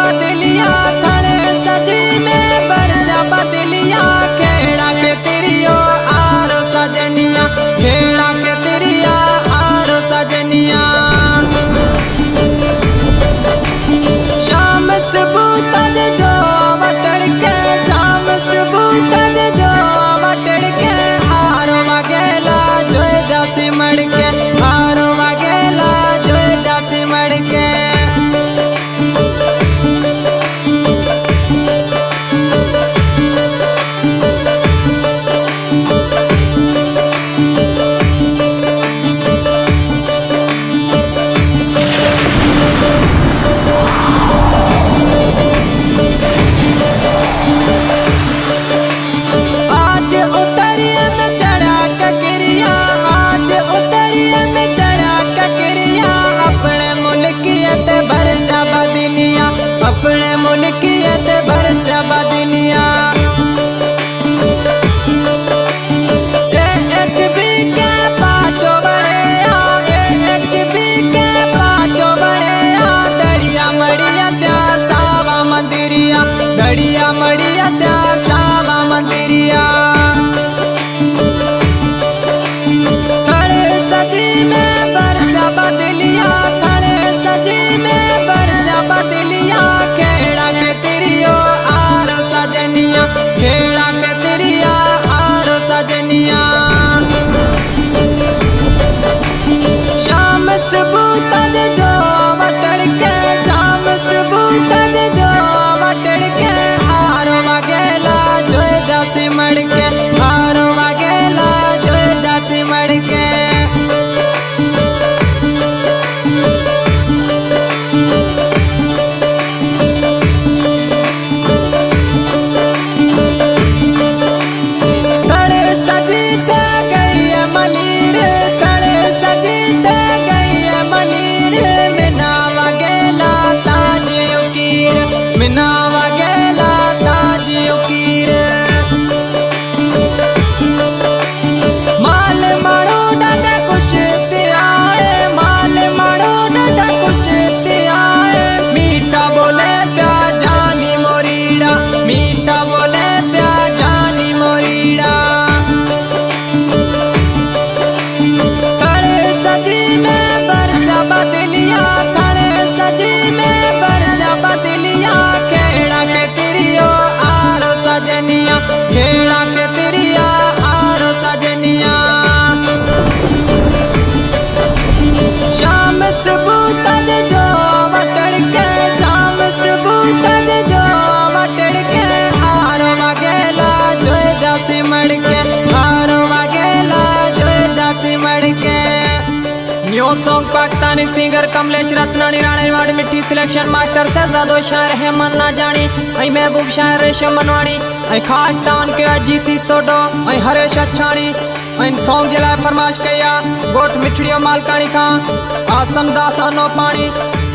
बदलिया थड़े सजी में बरचा बदलिया खेड़ा के तिरियो आरो सजनिया खेड़ा के तिरिया आरो सजनिया शाम सुबह तज जो वटड़ के शाम सुबह तज जो वटड़ के आरो वगेला जो जासी मड़ के आरो वगेला जो जासी मड़ के बदलिया अपने मुल्कियत बरचा बदलिया HB के पाँचो बड़े HB के पाँचो बड़े दड़िया मड़िया त्या सावा मंदिरिया दड़िया मड़िया त्या सावा मंदिरिया थड़े सजी में बरचा बदलिया थड़े सजी में बरचा बदलिया खेड़ा के तिरियो आरो सजनिया खेड़ा के तिरिया आरो सजनिया शाम सुबह तज जो वटड़ के शाम सुबह तज जो वटड़ के आरो वगेला जो जासी मड़ के आरो वगेला जो जासी मड़ के मिना वगेला ताज उकीर माल मारो डाडा कुछ त्याए माल मारो डाडा कुछ त्याए मीठा बोले प्या जानी मोरीड़ा मीठा बोले प्या जानी मोरीड़ा थड़े सजी में बरचा बदलिया थड़े सजी में बरचा बदलिया खेड़ा के तिरियो आरो सजनिया खेड़ा के तिरिया आरो सजनिया शाम सुबह तज जो वटड़ के शाम सुबह तज जो वटड़ के आरो वगेला जो जासी मड़ के आरो वगेला जो जासी मड़ के new song Pakistani singer Kamlesh Ratnani Rane वाड़ मिट्टी सिलेक्शन मास्टर शहजादो शायर रहमान ना जानी आई महबूब शायर रेशम मनवानी आई खास तान के अजीसी सोडो आई हरेश अच्छानी इन सॉन्ग जे लाइ फरमाइश कया गोठ मिठड़ियो मालकानी खां आसन दास अनो पानी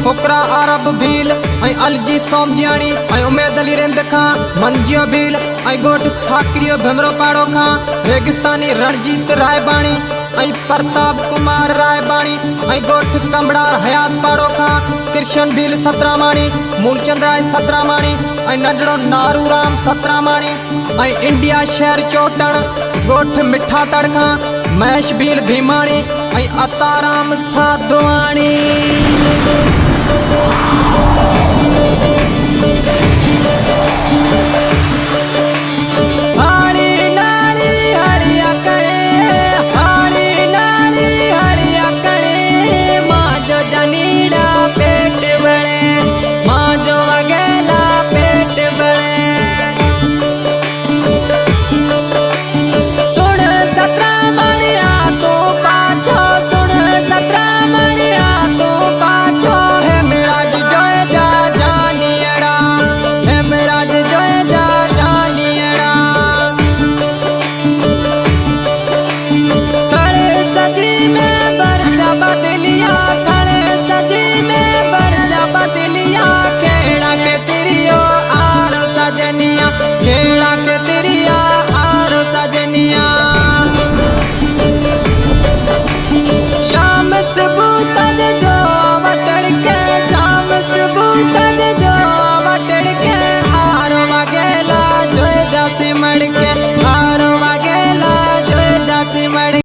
फुकरा अरब भील आई अलजी सोमजियानी आई उमेद अली रिंद खां मनजियो भील आई गोठ साकरियो भमरो पाड़ो खां रेगिस्तानी रणजीत रायबाणी आई प्रताप कुमार रायबाणी आई गोठ कमड़ार हयात पाड़ो खां कृष्ण भील सतरामाणी मूलचंद राय सतरामाणी आई नडड़ो नारू राम सतरामाणी आई इंडिया शहर चोटण गोठ मिठा तड़खा महेश भील भीमाणी आई अताराम साधवाणी तो જાસી મડકે